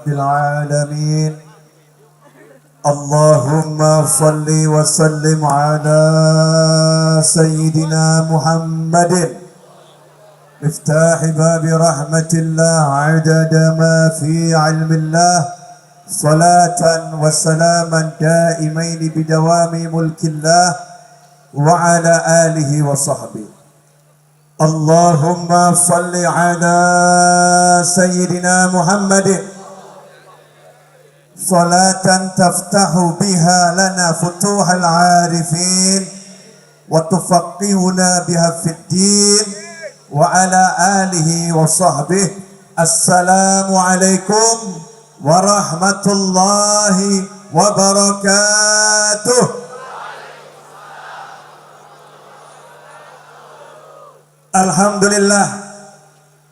العالمين اللهم صل وسلم على سيدنا محمد مفتاح باب رحمة الله عدد ما في علم الله صلاة وسلاما دائمين بدوام ملك الله وعلى آله وصحبه. اللهم صل على سيدنا محمد صلاة تفتح بها لنا فتوح العارفين وتفقهنا بها في الدين وعلى آله وصحبه. السلام عليكم ورحمة الله وبركاته. Alhamdulillah,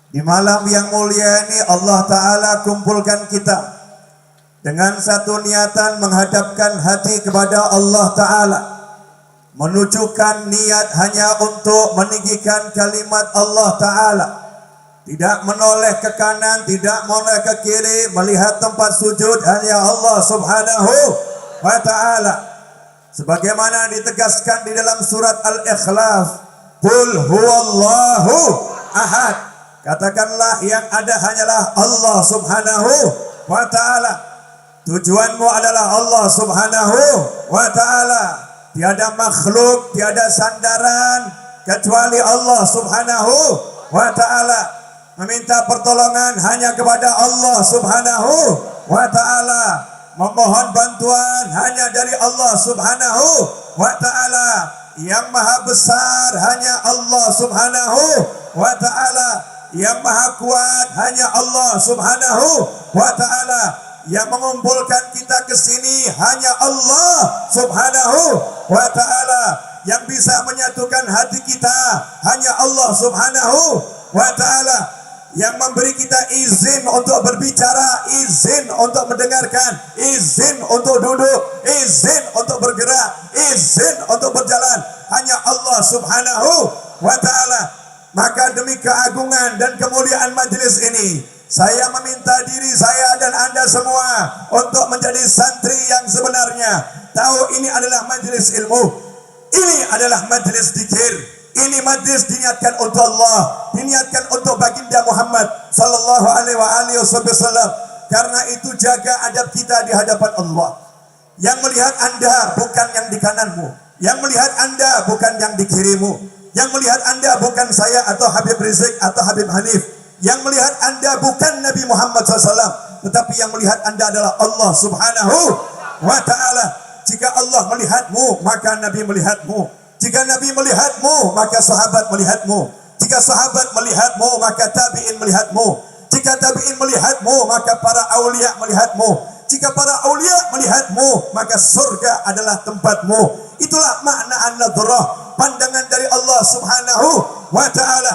di malam yang mulia ini Allah Ta'ala kumpulkan kita dengan satu niatan menghadapkan hati kepada Allah Ta'ala, menunjukkan niat hanya untuk meninggikan kalimat Allah Ta'ala, tidak menoleh ke kanan, tidak menoleh ke kiri, melihat tempat sujud hanya Allah Subhanahu wa Ta'ala, sebagaimana ditegaskan di dalam surat Al-Ikhlas, Qul huwallahu ahad, katakanlah yang ada hanyalah Allah Subhanahu wa Ta'ala. Tujuanmu adalah Allah Subhanahu wa Ta'ala. Tiada makhluk, tiada sandaran kecuali Allah Subhanahu wa Ta'ala. Meminta pertolongan hanya kepada Allah Subhanahu wa Ta'ala. Memohon bantuan hanya dari Allah Subhanahu wa Ta'ala. Yang maha besar hanya Allah Subhanahu wa Ta'ala. Yang maha kuat hanya Allah Subhanahu wa Ta'ala. Yang mengumpulkan kita ke sini hanya Allah Subhanahu wa Ta'ala. Yang bisa menyatukan hati kita hanya Allah Subhanahu wa Ta'ala. Yang memberi kita izin untuk berbicara, izin untuk mendengarkan, izin untuk duduk, izin untuk bergerak, izin untuk berjalan hanya Allah Subhanahu wa Ta'ala. Maka demi keagungan dan kemuliaan majelis ini, saya meminta diri saya dan Anda semua untuk menjadi santri yang sebenarnya. Tahu ini adalah majelis ilmu, ini adalah majelis zikir. Ini majlis diniatkan untuk Allah, diniatkan untuk baginda Muhammad sallallahu alaihi wasallam. Karena itu jaga adab kita di hadapan Allah. Yang melihat Anda bukan yang di kananmu, yang melihat Anda bukan yang di kirimu, yang melihat Anda bukan saya atau Habib Rizik atau Habib Hanif, yang melihat Anda bukan Nabi Muhammad SAW, tetapi yang melihat Anda adalah Allah Subhanahu wa Ta'ala. Jika Allah melihatmu, maka Nabi melihatmu. Jika Nabi melihatmu, maka sahabat melihatmu. Jika sahabat melihatmu, maka tabi'in melihatmu. Jika tabi'in melihatmu, maka para aulia melihatmu. Jika para aulia melihatmu, maka surga adalah tempatmu. Itulah makna an-nadhrah, pandangan dari Allah Subhanahu wa Ta'ala.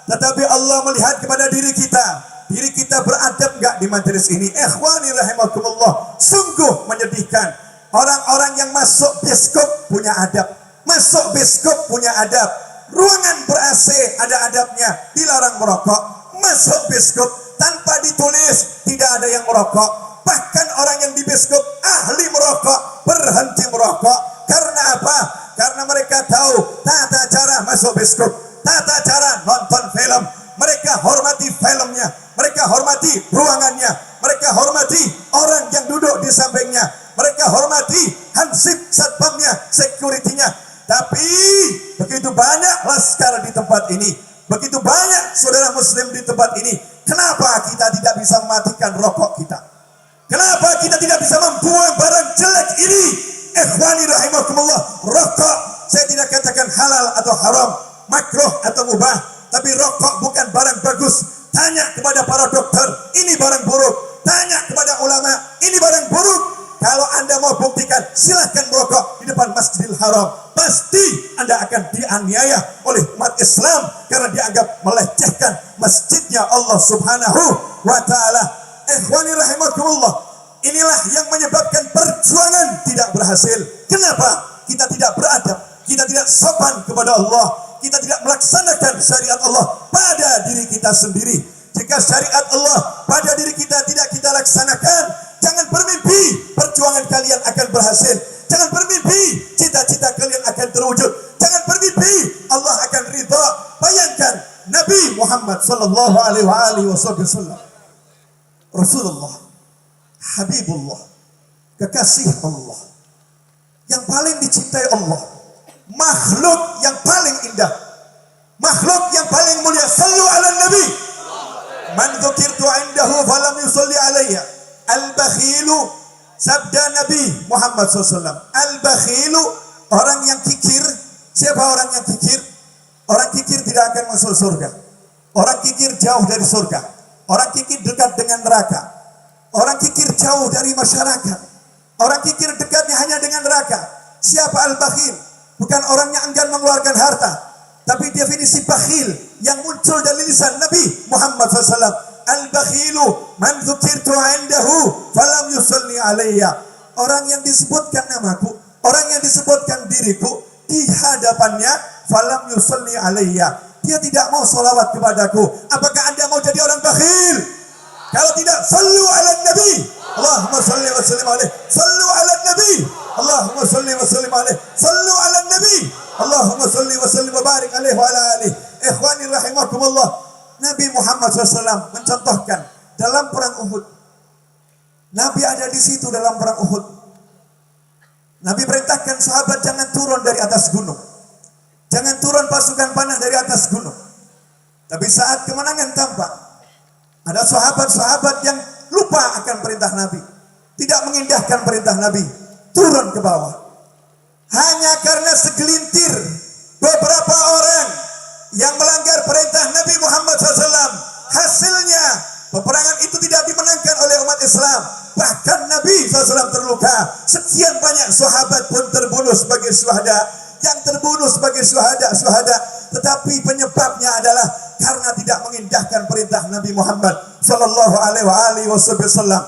Tetapi Allah melihat kepada diri kita. Diri kita beradab enggak di majelis ini? Ikhwani rahimakumullah, sungguh menyedihkan. Orang-orang yang masuk biskop punya adab. Masuk biskop punya adab. Ruangan ber-AC ada adabnya, dilarang merokok. Masuk biskop tanpa ditulis tidak ada yang merokok. Bahkan orang yang di biskop ahli merokok berhenti merokok. Karena apa? Karena mereka tahu tata cara masuk biskop, tata cara nonton film. Mereka hormati filmnya, mereka hormati ruangannya, mereka hormati orang yang duduk di sampingnya, mereka hormati hansip satpamnya, security-nya. Tapi begitu banyak laskar di tempat ini, begitu banyak saudara muslim di tempat ini, kenapa kita tidak bisa mematikan rokok kita? Kenapa kita tidak bisa membuang barang jelek ini? Ikhwani rahimakumullah, rokok saya tidak katakan halal atau haram, makruh atau mubah, tapi rokok bukan barang bagus. Tanya kepada para dokter, ini barang buruk. Tanya kepada ulama, ini barang buruk. Kalau Anda mau buktikan, silahkan merokok di depan Masjidil Haram. Pasti Anda akan dianiaya oleh umat Islam karena dianggap melecehkan masjidnya Allah Subhanahu wa Ta'ala. Ikhwani rahimakumullah, inilah yang menyebabkan perjuangan tidak berhasil. Kenapa? Kita tidak beradab, kita tidak sopan kepada Allah, kita tidak melaksanakan syariat Allah pada diri kita sendiri. Jika syariat Allah pada diri kita tidak kita laksanakan, jangan bermimpi perjuangan kalian akan berhasil. Jangan bermimpi cita-cita kalian akan terwujud. Jangan bermimpi Allah akan ridha. Bayangkan Nabi Muhammad sallallahu alaihi wasallam, Rasulullah, Habibullah, kekasih Allah, yang paling dicintai Allah, makhluk yang paling indah, makhluk yang paling mulia. Sallu ala Nabi. Man dzukirtu indahu falam yusalli alayya. Al-bakhilu, sabda Nabi Muhammad SAW. Al-bakhilu, orang yang kikir. Siapa orang yang kikir? Orang kikir tidak akan masuk surga. Orang kikir jauh dari surga. Orang kikir dekat dengan neraka. Orang kikir jauh dari masyarakat. Orang kikir dekatnya hanya dengan neraka. Siapa al-bakhil? Bukan orang yang enggan mengeluarkan harta, tapi definisi bakhil yang muncul dari lisan Nabi Muhammad SAW. Al-bakhilu man dzukirtu indahu falam yusalli alayya. Orang yang disebutkan namaku, orang yang disebutkan diriku di hadapannya, falam yusalli alayya, dia tidak mau salawat kepadaku. Apakah Anda mau jadi orang bakhil? Kalau tidak, sallu ala Nabi. Allahumma salli wa sallim alaihi. Sallu ala Nabi. Allahumma salli wa sallim alaihi. Sallu ala Nabi. Allahumma salli wa sallim wa barik alaihi wa ala alihi. Ikhwani rahimakumullah. Nabi Muhammad SAW mencontohkan dalam perang Uhud. Nabi ada di situ dalam perang Uhud. Nabi perintahkan sahabat jangan turun dari atas gunung. Jangan turun pasukan panah dari atas gunung. Tapi saat kemenangan tampak, ada sahabat-sahabat yang lupa akan perintah Nabi, tidak mengindahkan perintah Nabi, turun ke bawah. Hanya karena segelintir beberapa orang yang melanggar perintah Nabi Muhammad SAW, hasilnya peperangan itu tidak dimenangkan oleh umat Islam. Bahkan Nabi SAW terluka. Sekian banyak sahabat pun terbunuh sebagai syuhada. Yang terbunuh sebagai syuhada. Tetapi penyebabnya adalah karena tidak mengindahkan perintah Nabi Muhammad sallallahu alaihi wasallam.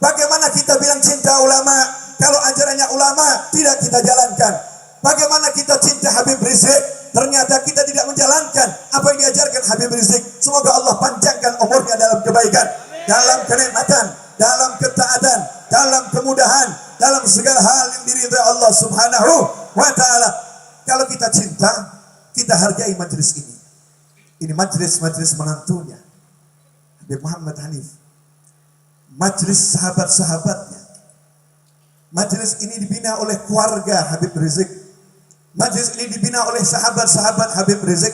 Bagaimana kita bilang cinta ulama kalau ajarannya ulama tidak kita jalankan? Bagaimana kita cinta Habib Rizik ternyata kita tidak menjalankan apa yang diajarkan Habib Rizik? Semoga Allah panjangkan umurnya dalam kebaikan, dalam kenikmatan, dalam ketaatan, dalam kemudahan, dalam segala hal yang diridhai Allah Subhanahu wa taala. Kalau kita cinta, kita hargai majelis ini. Ini majelis menantunya Habib Muhammad Hanif, majelis sahabat-sahabatnya. Majelis ini dibina oleh keluarga Habib Rizik. Majelis ini dibina oleh sahabat-sahabat Habib Rizik.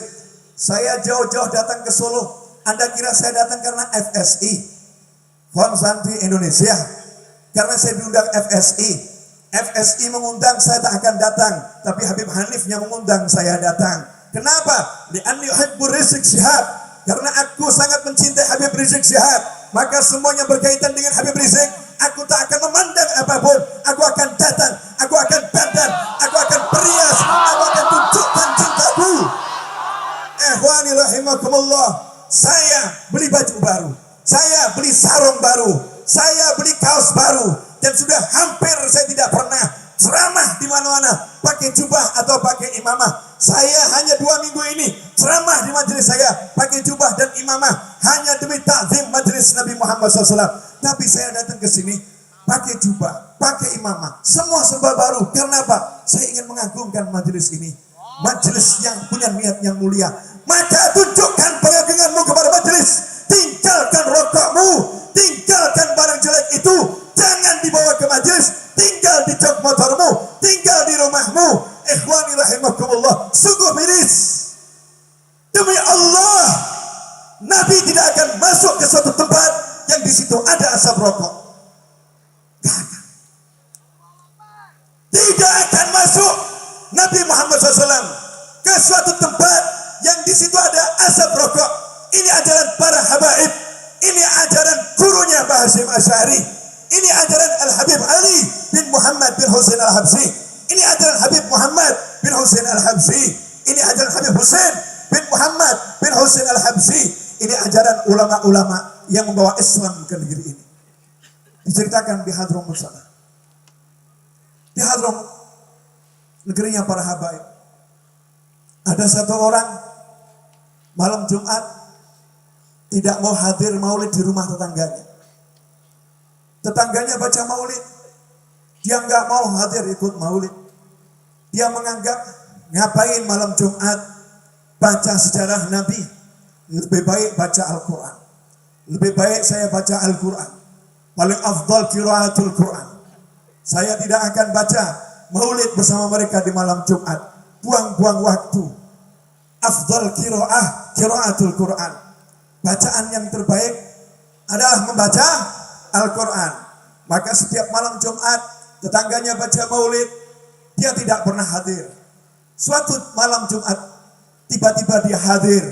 Saya jauh-jauh datang ke Solo. Anda kira saya datang karena FSI, Fond Santri Indonesia? Karena saya diundang FSI. FSI mengundang, saya tak akan datang. Tapi Habib Hanif yang mengundang, saya datang. Kenapa? Li'anni uhibbu Rizik Syihab. Karena aku sangat mencintai Habib Rizik Syihab. Maka semuanya berkaitan dengan Habib Rizik. Aku tak akan memandang apapun. Aku akan datang. Aku akan dandan. Aku akan perias. Aku akan tunjukkan cintaku. Ikhwani rahimakumullah. Saya beli baju baru. Saya beli sarung baru. Saya beli kaos baru. Dan sudah hampir saya tidak pernah ceramah di mana-mana pakai jubah atau pakai imamah. Saya hanya 2 minggu ini ceramah di majelis saya pakai jubah dan imamah hanya demi takzim majelis Nabi Muhammad SAW. Tapi saya datang ke sini pakai jubah, pakai imamah, semua serba baru. Karena apa? Saya ingin mengagungkan majelis ini, majelis yang punya niat yang mulia. Maka tunjukkan pengagunganmu kepada majelis. Tinggalkan rokokmu, tinggalkan barang jelek itu. Jangan dibawa ke majelis, tinggal di jok motormu, tinggal di rumahmu. Ikhwani rahimakumullah, sungguh miris. Demi Allah, Nabi tidak akan masuk ke suatu tempat yang di situ ada asap rokok. Tidak akan masuk Nabi Muhammad SAW ke suatu tempat yang di situ ada asap rokok. Ini ajaran para habaib. Ini ajaran gurunya Mbah Hasyim Asy'ari. Ini ajaran Al-Habib Ali bin Muhammad bin Husain Al-Habsyi. Ini ajaran Habib Muhammad bin Husain Al-Habsyi. Ini ajaran Habib Husain bin Muhammad bin Husain Al-Habsyi. Ini ajaran ulama-ulama yang membawa Islam ke negeri ini. Diceritakan di Hadramut sana. Di Hadramut, negerinya para habaib. Ada satu orang malam Jumat tidak mau hadir maulid di rumah tetangganya. Tetangganya baca maulid, dia nggak mau hadir ikut maulid. Dia menganggap ngapain malam Jumat baca sejarah Nabi, lebih baik baca Al-Quran. Lebih baik saya baca Al-Quran. Paling afdal qiraatul Quran. Saya tidak akan baca maulid bersama mereka di malam Jumat. Buang-buang waktu. Afdal qiraatul Quran. Bacaan yang terbaik adalah membaca Al-Quran. Maka setiap malam Jumat tetangganya baca maulid, dia tidak pernah hadir. Suatu malam Jumat tiba-tiba dia hadir,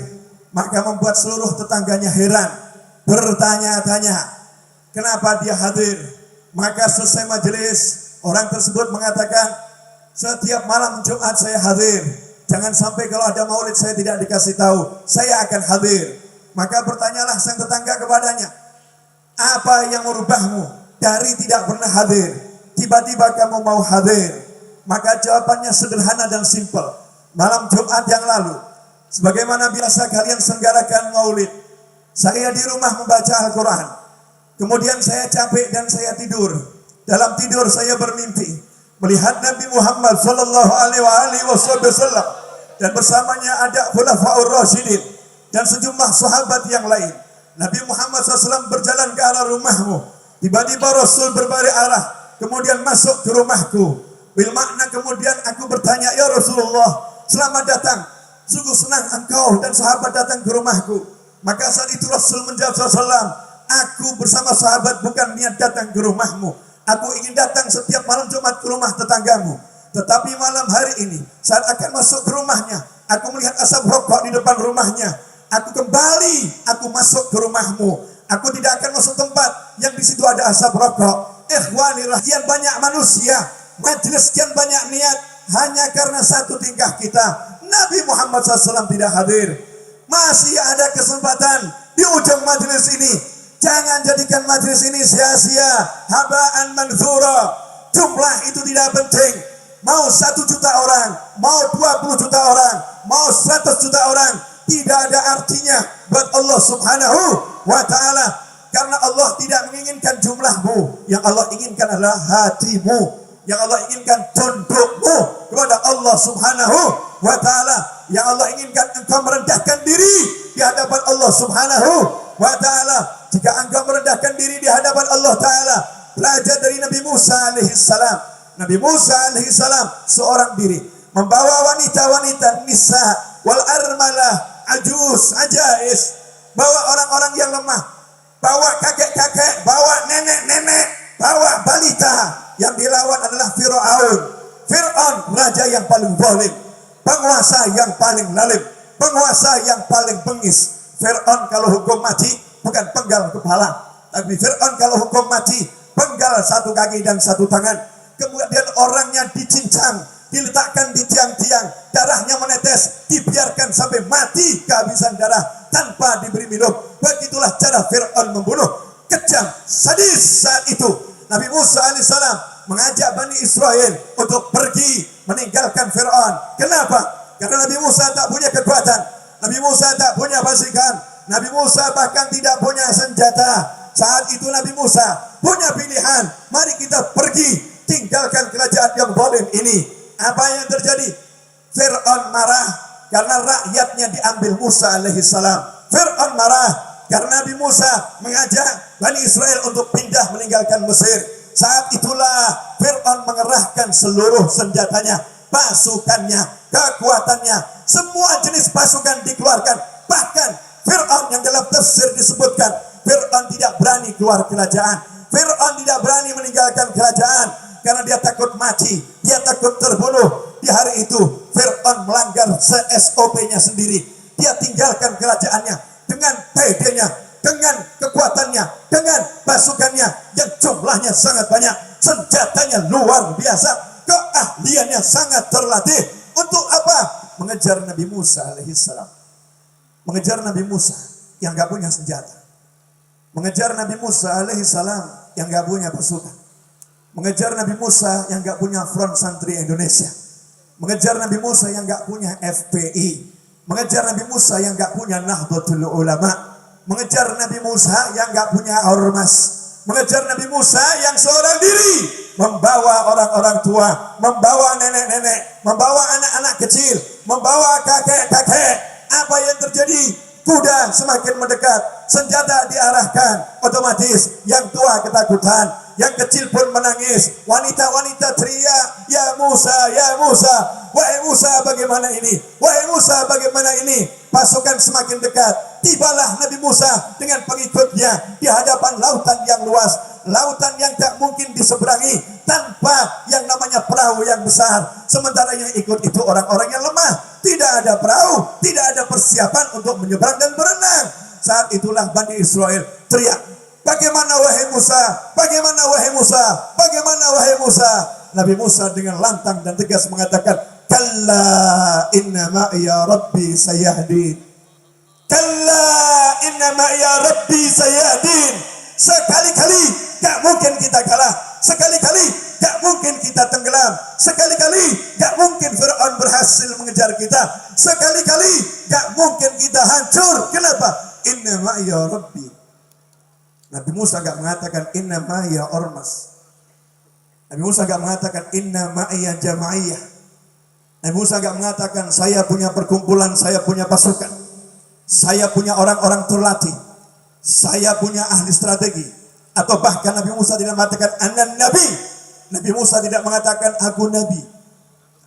maka membuat seluruh tetangganya heran, bertanya-tanya kenapa dia hadir. Maka selesai majelis, orang tersebut mengatakan, setiap malam Jumat saya hadir, jangan sampai kalau ada maulid saya tidak dikasih tahu, saya akan hadir. Maka bertanyalah sang tetangga kepadanya, apa yang merubahmu dari tidak pernah hadir, tiba-tiba kamu mau hadir? Maka jawabannya sederhana dan simpel. Malam Jumat yang lalu, sebagaimana biasa kalian selenggarakan maulid, saya di rumah membaca Al-Quran. Kemudian saya capek dan saya tidur. Dalam tidur saya bermimpi melihat Nabi Muhammad sallallahu alaihi wasallam dan bersamanya ada Khulafaur Rasyidin dan sejumlah sahabat yang lain. Nabi Muhammad SAW berjalan ke arah rumahmu. Tiba-tiba Rasul berbalik arah, kemudian masuk ke rumahku. Bil makna kemudian aku bertanya, ya Rasulullah, selamat datang. Sungguh senang engkau dan sahabat datang ke rumahku. Maka saat itu Rasul menjawab SAW, aku bersama sahabat bukan niat datang ke rumahmu. Aku ingin datang setiap malam Jumat ke rumah tetanggamu. Tetapi malam hari ini, saat akan masuk ke rumahnya, aku melihat asap rokok di depan rumahnya. Aku kembali, aku masuk ke rumahmu. Aku tidak akan masuk tempat yang di situ ada asap rokok. Ikhwanillah, sekian banyak manusia, majelis sekian banyak niat, hanya karena satu tingkah kita. Nabi Muhammad SAW tidak hadir. Masih ada kesempatan di ujung majelis ini. Jangan jadikan majelis ini sia-sia, habaan manthura. Jumlah itu tidak penting. Mau 1 juta orang, mau 20 juta orang, mau 100 juta orang, tidak ada artinya buat Allah Subhanahu wa ta'ala. Karena Allah tidak menginginkan jumlahmu. Yang Allah inginkan adalah hatimu. Yang Allah inginkan tundukmu kepada Allah Subhanahu wa ta'ala. Yang Allah inginkan engkau merendahkan diri di hadapan Allah Subhanahu wa ta'ala. Jika engkau merendahkan diri di hadapan Allah ta'ala, belajar dari Nabi Musa alaihissalam. Nabi Musa alaihissalam seorang diri, membawa wanita-wanita, nisa wal armalah, ajus, ajais, bawa orang-orang yang lemah, bawa kakek-kakek, bawa nenek-nenek, bawa balita. Yang dilawan adalah Fir'aun. Fir'aun, raja yang paling zalim, penguasa yang paling lalim, penguasa yang paling bengis. Fir'aun kalau hukum mati bukan penggal kepala, tapi Fir'aun kalau hukum mati penggal 1 kaki dan 1 tangan. Kemudian orangnya dicincang, diletakkan di tiang-tiang, darahnya menetes, dibiarkan sampai mati kehabisan darah tanpa diberi minum. Begitulah cara Fir'aun membunuh, kejam, sadis. Saat itu Nabi Musa alaihissalam mengajak Bani Israel untuk pergi meninggalkan Fir'aun. Kenapa? Karena Nabi Musa tak punya kekuatan, Nabi Musa tak punya basikan, Nabi Musa bahkan tidak punya senjata. Saat itu Nabi Musa punya pilihan, mari kita pergi, tinggalkan kerajaan yang zalim ini. Apa yang terjadi? Fir'aun marah karena rakyatnya diambil Musa alaihissalam. Fir'aun marah karena Nabi Musa mengajak Bani Israel untuk pindah meninggalkan Mesir. Saat itulah Fir'aun mengerahkan seluruh senjatanya, pasukannya, kekuatannya, semua jenis pasukan dikeluarkan. Bahkan Fir'aun yang dalam tafsir disebutkan, Fir'aun tidak berani keluar kerajaan. Fir'aun tidak berani meninggalkan kerajaan karena dia takut mati, dia takut terbunuh. Di hari itu Fir'aun melanggar SOP-nya sendiri. Dia tinggalkan kerajaannya dengan pedenya, dengan kekuatannya, dengan pasukannya yang jumlahnya sangat banyak, senjatanya luar biasa, keahliannya sangat terlatih. Untuk apa? Mengejar Nabi Musa alaihissalam. Mengejar Nabi Musa yang gak punya senjata. Mengejar Nabi Musa alaihissalam yang gak punya pasukan. Mengejar Nabi Musa yang gak punya Front Santri Indonesia. Mengejar Nabi Musa yang gak punya FPI. Mengejar Nabi Musa yang gak punya Nahdlatul Ulama. mengejar Nabi Musa yang gak punya ormas, mengejar Nabi Musa yang seorang diri, membawa orang-orang tua, membawa nenek-nenek, membawa anak-anak kecil, membawa kakek-kakek. Apa yang terjadi? Kuda semakin mendekat, senjata diarahkan, otomatis yang tua ketakutan, yang kecil pun menangis, wanita-wanita teriak, ya Musa, ya Musa, wahai Musa bagaimana ini, wahai Musa bagaimana ini. Pasukan semakin dekat, tibalah Nabi Musa dengan pengikutnya di hadapan lautan yang luas, lautan yang tak mungkin diseberangi tanpa yang namanya perahu yang besar. Sementara yang ikut itu orang-orang yang lemah, tidak ada perahu, tidak ada persiapan untuk menyeberang dan berenang. Saat itulah Bani Israel teriak, bagaimana wahai Musa, bagaimana wahai Musa, bagaimana wahai Musa. Nabi Musa dengan lantang dan tegas mengatakan, kalla inna ma'iya rabbi sayahdin, kalla inna ma'iya rabbi sayahdin. Sekali-kali gak mungkin kita kalah, sekali-kali gak mungkin kita tenggelam, sekali-kali gak mungkin Fir'aun berhasil mengejar kita, sekali-kali gak mungkin kita hancur. Kenapa? Inna ma'iya rabbi. Nabi Musa gak mengatakan inna ma'iya ormas, Nabi Musa gak mengatakan inna ma'iya jama'iyah, Nabi Musa gak mengatakan saya punya perkumpulan, saya punya pasukan, saya punya orang-orang terlatih, saya punya ahli strategi. Atau bahkan Nabi Musa tidak mengatakan anan nabi. Nabi Musa tidak mengatakan aku nabi,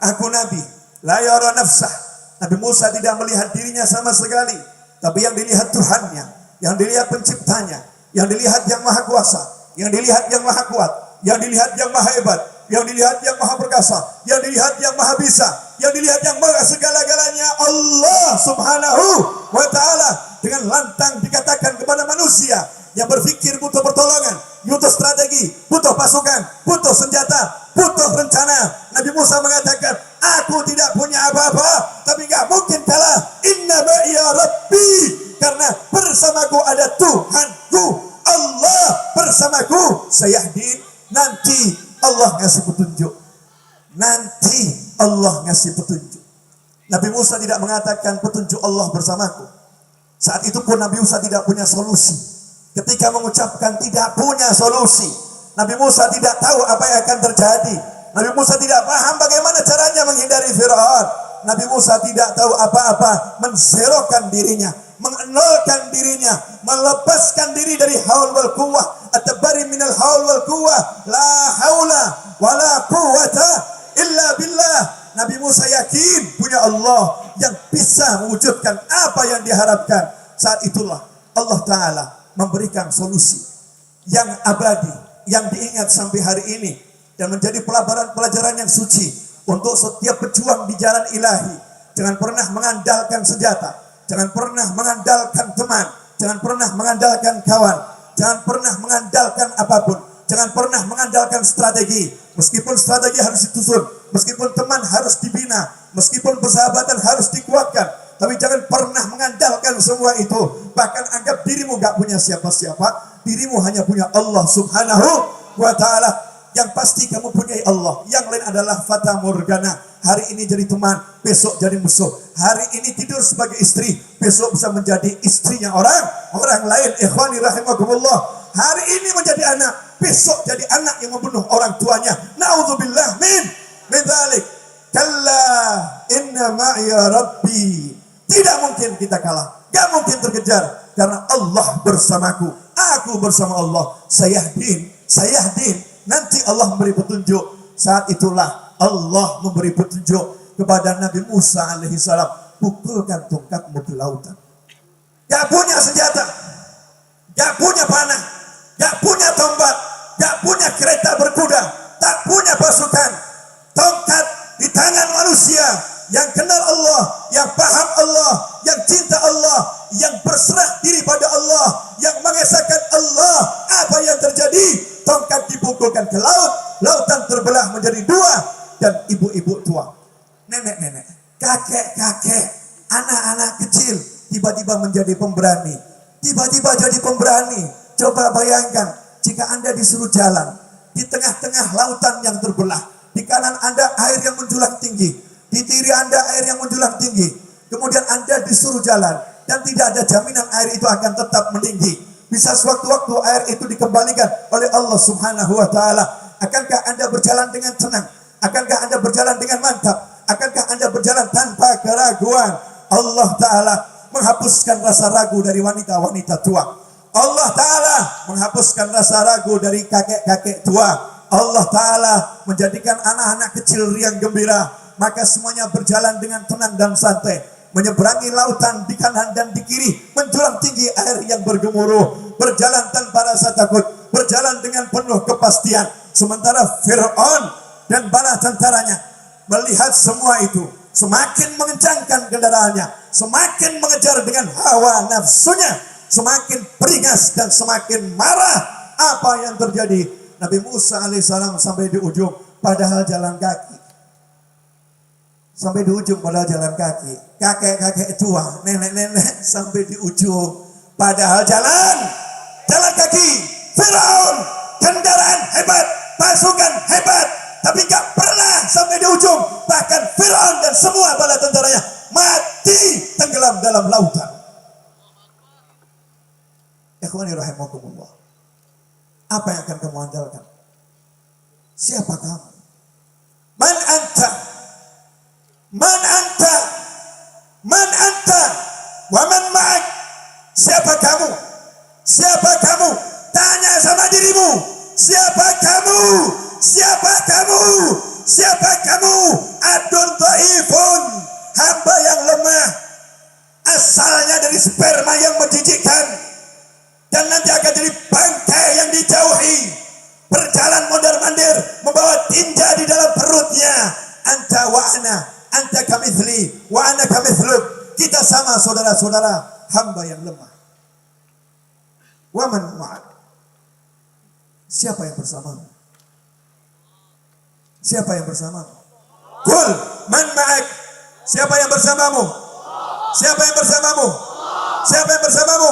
aku nabi. La yara nafsah. Nabi Musa tidak melihat dirinya sama sekali, tapi yang dilihat Tuhannya, yang dilihat penciptanya, yang dilihat yang maha kuasa, yang dilihat yang maha kuat, yang dilihat yang maha hebat, yang dilihat yang maha perkasa, yang dilihat yang maha bisa, yang dilihat yang maha segala-galanya, Allah subhanahu wa ta'ala. Dengan lantang dikatakan kepada manusia yang berpikir butuh pertolongan, butuh strategi, butuh pasukan, butuh senjata, butuh rencana. Nabi Musa mengatakan, aku tidak punya apa-apa, tapi gak mungkin kalah. Inna ma'iya rabbi, karena bersamaku ada Tuhanku, Allah bersamaku. Sayahdin, nanti Allah ngasih petunjuk, nanti Allah ngasih petunjuk. Nabi Musa tidak mengatakan petunjuk Allah bersamaku. Saat itu pun Nabi Musa tidak punya solusi. Ketika mengucapkan tidak punya solusi, Nabi Musa tidak tahu apa yang akan terjadi. Nabi Musa tidak paham bagaimana caranya menghindari Fir'aun. Nabi Musa tidak tahu apa-apa, menserokan dirinya, mengenolkan dirinya, melepaskan diri dari haul wal quwwah, at-tabari minal haul wal quwwah, la haula wala quwwata illa billah. Nabi Musa yakin punya Allah yang bisa mewujudkan apa yang diharapkan. Saat itulah Allah Ta'ala memberikan solusi yang abadi, yang diingat sampai hari ini, dan menjadi pelajaran yang suci untuk setiap pejuang di jalan ilahi. Jangan pernah mengandalkan senjata, jangan pernah mengandalkan teman, jangan pernah mengandalkan kawan, jangan pernah mengandalkan apapun, jangan pernah mengandalkan strategi. Meskipun strategi harus disusun, meskipun teman harus dibina, meskipun persahabatan harus dikuatkan, tapi jangan pernah mengandalkan semua itu. Bahkan anggap dirimu gak punya siapa-siapa, dirimu hanya punya Allah subhanahu wa ta'ala. Yang pasti kamu punya Allah, yang lain adalah fata morgana. Hari ini jadi teman, besok jadi musuh. Hari ini tidur sebagai istri, besok bisa menjadi istrinya orang lain. Ikhwani rahimakumullah. Hari ini menjadi anak, besok jadi anak yang membunuh orang tuanya. Na'udzubillah min dzalik. Kalla inna ma'iya rabbi. Tidak mungkin kita kalah, gak mungkin terkejar, karena Allah bersamaku, aku bersama Allah. Sayahdin, nanti Allah memberi petunjuk. Saat itulah Allah memberi petunjuk kepada Nabi Musa alaihissalam. Pukulkan tongkatmu ke lautan. Gak punya senjata, gak punya panah, gak punya tombak, gak punya kereta berkuda, tak punya pasukan. Tongkat di tangan manusia yang kenal Allah, yang paham Allah, yang cinta Allah, yang berserah diri pada Allah, yang mengesahkan Allah. Apa yang terjadi? Tongkat dipukulkan ke laut, lautan terbelah menjadi dua, dan ibu-ibu tua, nenek-nenek, kakek-kakek, anak-anak kecil tiba-tiba menjadi pemberani. Tiba-tiba jadi pemberani. Coba bayangkan jika Anda disuruh jalan di tengah-tengah lautan yang terbelah. Di kanan Anda air yang menjulang tinggi, di kiri Anda air yang menjulang tinggi. Kemudian Anda disuruh jalan dan tidak ada jaminan air itu akan tetap meninggi. Bisa sewaktu-waktu air itu dikembalikan oleh Allah Subhanahu wa taala. Akankah Anda berjalan dengan tenang? Akankah Anda berjalan dengan mantap? Akankah Anda berjalan tanpa keraguan? Allah taala menghapuskan rasa ragu dari wanita-wanita tua. Allah taala menghapuskan rasa ragu dari kakek-kakek tua. Allah taala menjadikan anak-anak kecil riang gembira. Maka semuanya berjalan dengan tenang dan santai, menyeberangi lautan di kanan dan di kiri, menjulang tinggi air yang bergemuruh, berjalan tanpa rasa takut, berjalan dengan penuh kepastian. Sementara Fir'aun dan bala tentaranya melihat semua itu, semakin mengencangkan kendaraannya, semakin mengejar dengan hawa nafsunya, semakin beringas dan semakin marah. Apa yang terjadi? Nabi Musa alaihissalam sampai di ujung, padahal jalan kaki. Sampai di ujung padahal jalan kaki. Kakek-kakek tua, nenek-nenek sampai di ujung padahal jalan kaki. Firaun kendaraan hebat, pasukan hebat, tapi gak pernah sampai di ujung. Bahkan Firaun dan semua bala tentaranya mati tenggelam dalam lautan. Ikhwani rahimakumullah. Apa yang akan kamu andalkan? Siapa kamu? Man anta? Man anta? Man anta? Wa man ma'ak? Siapa kamu? Siapa kamu? Tanya sama dirimu. Siapa kamu? Siapa kamu? Siapa kamu? Abdul dhaifun, hamba yang lemah, asalnya dari sperma yang menjijikkan, dan nanti akan jadi bangkai yang dijauhi, berjalan mondar-mandir membawa tinja di dalam perutnya. Anta wa ana, anta kamithli wa ana kamithluk. Kita sama saudara-saudara, hamba yang lemah. Wa man ma'ak? Siapa yang bersamamu? Siapa yang bersamamu? Qul man ma'ak? Siapa yang bersamamu? Siapa yang bersamamu? Siapa yang bersamamu?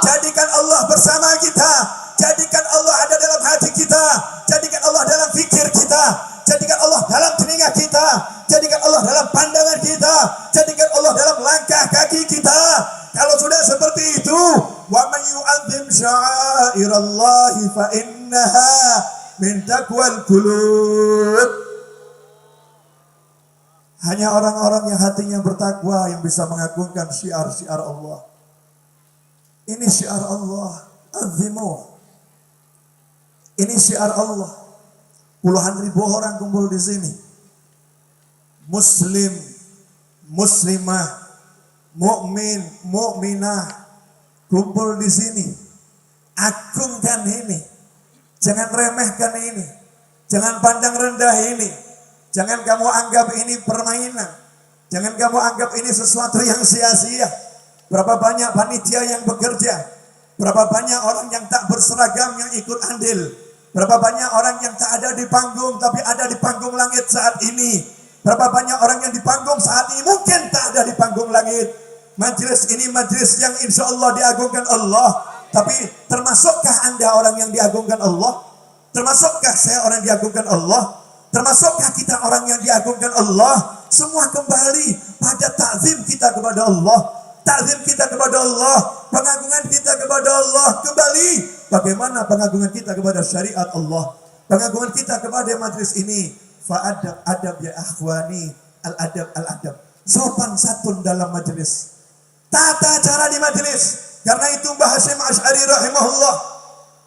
Jadikan Allah bersama kita. Jadikan Allah ada dalam hati kita. Jadikan Allah dalam fikir kita. Jadikan Allah dalam telinga kita. Jadikan Allah dalam pandangan kita. Jadikan Allah dalam langkah kaki kita. Kalau sudah seperti itu, wa man yu'azzim sya'airallahi fa innaha min taqwal qulub. Hanya orang-orang yang hatinya bertakwa yang bisa mengagungkan syiar-syiar Allah. Ini syiar Allah, azimu. Ini syiar Allah. Puluhan ribu orang kumpul di sini. Muslim, muslimah, mukmin, mukminah kumpul di sini. Agungkan ini. Jangan remehkan ini. Jangan pandang rendah ini. Jangan kamu anggap ini permainan. Jangan kamu anggap ini sesuatu yang sia-sia. Berapa banyak panitia yang bekerja. Berapa banyak orang yang tak berseragam yang ikut andil. Berapa banyak orang yang tak ada di panggung tapi ada di panggung langit saat ini. Berapa banyak orang yang di panggung saat ini mungkin tak ada di panggung langit. Majelis ini majelis yang insya Allah diagungkan Allah. Tapi termasukkah Anda orang yang diagungkan Allah? Termasukkah saya orang yang diagungkan Allah? Termasukkah kita orang yang diagungkan Allah? Semua kembali pada ta'zim kita kepada Allah. Ta'zim kita kepada Allah, pengagungan kita kepada Allah. Kembali bagaimana pengagungan kita kepada syariat Allah, pengagungan kita kepada majelis ini. Fa'adab adab ya akhwani, al-adab. Sopan santun dalam majelis, tata cara di majelis. Karena itu Mbah Hasyim Asy'ari rahimahullah,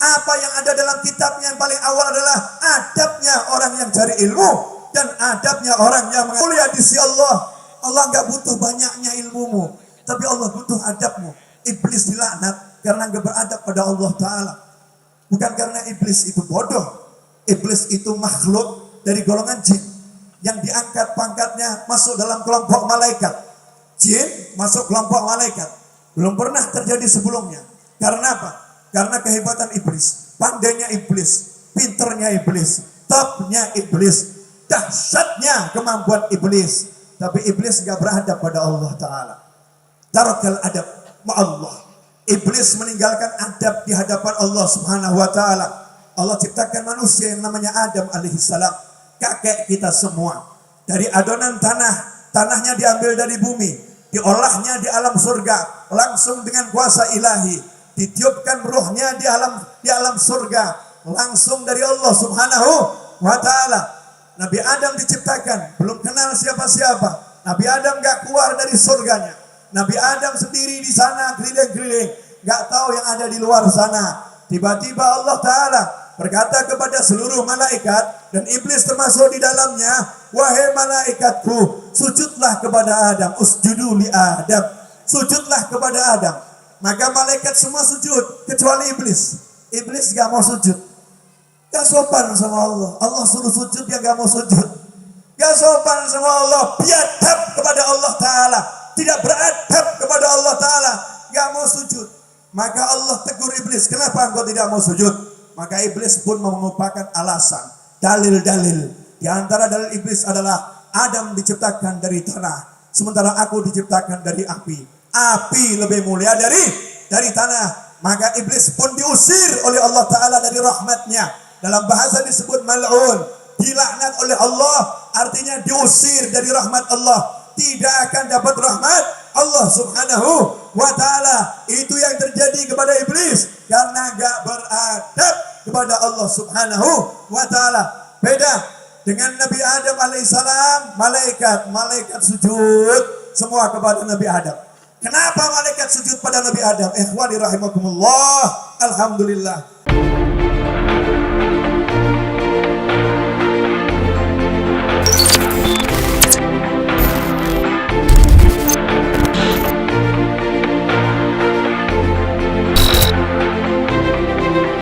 apa yang ada dalam kitabnya yang paling awal adalah adabnya orang yang cari ilmu dan adabnya orang yang mulia di sisi Allah. Allah enggak butuh banyaknya ilmumu, tapi Allah butuh adabmu. Iblis dilaknat karena enggak beradab pada Allah Ta'ala. Bukan karena iblis itu bodoh. Iblis itu makhluk dari golongan jin yang diangkat pangkatnya masuk dalam kelompok malaikat. Jin masuk kelompok malaikat. Belum pernah terjadi sebelumnya. Karena apa? Karena kehebatan iblis, pandainya iblis, pinternya iblis, topnya iblis, dahsyatnya kemampuan iblis. Tapi iblis enggak beradab pada Allah Ta'ala. Tarakal adab ma'allah. Iblis meninggalkan adab di hadapan Allah Subhanahu wa Ta'ala. Allah ciptakan manusia yang namanya Adam alaihissalam, kakek kita semua. Dari adonan tanah, tanahnya diambil dari bumi. diolahnya di alam surga langsung dengan kuasa ilahi, ditiupkan ruhnya di alam surga langsung dari Allah Subhanahu wa taala. Nabi Adam diciptakan belum kenal siapa-siapa. Nabi Adam gak keluar dari surganya. Nabi Adam sendiri di sana keliling-keliling, gak tahu yang ada di luar sana. Tiba-tiba Allah Ta'ala berkata kepada seluruh malaikat, dan iblis termasuk di dalamnya, wahai malaikatku, sujudlah kepada Adam, usjudu li Adam, sujudlah kepada Adam. Maka malaikat semua sujud, kecuali iblis. Iblis gak mau sujud, gak sopan sama Allah. Allah suruh sujud, dia gak mau sujud. Gak sopan sama Allah, biadab kepada Allah Ta'ala, tidak beradab kepada Allah Ta'ala, gak mau sujud. Maka Allah tegur iblis, kenapa engkau tidak mau sujud? Maka iblis pun mengumpulkan alasan, dalil-dalil. Di antara dalil iblis adalah Adam diciptakan dari tanah, sementara aku diciptakan dari api. Api lebih mulia dari tanah. Maka iblis pun diusir oleh Allah Ta'ala dari rahmatnya. Dalam bahasa disebut mal'un, dilaknat oleh Allah, artinya diusir dari rahmat Allah. Tidak akan dapat rahmat Allah Subhanahu wa Ta'ala. Itu yang terjadi kepada iblis karena gak beradab kepada Allah Subhanahu wa Ta'ala. Beda dengan Nabi Adam alaihissalam, malaikat sujud semua kepada Nabi Adam. Kenapa malaikat sujud pada Nabi Adam? Ikhwani rahimakumullah. Alhamdulillah.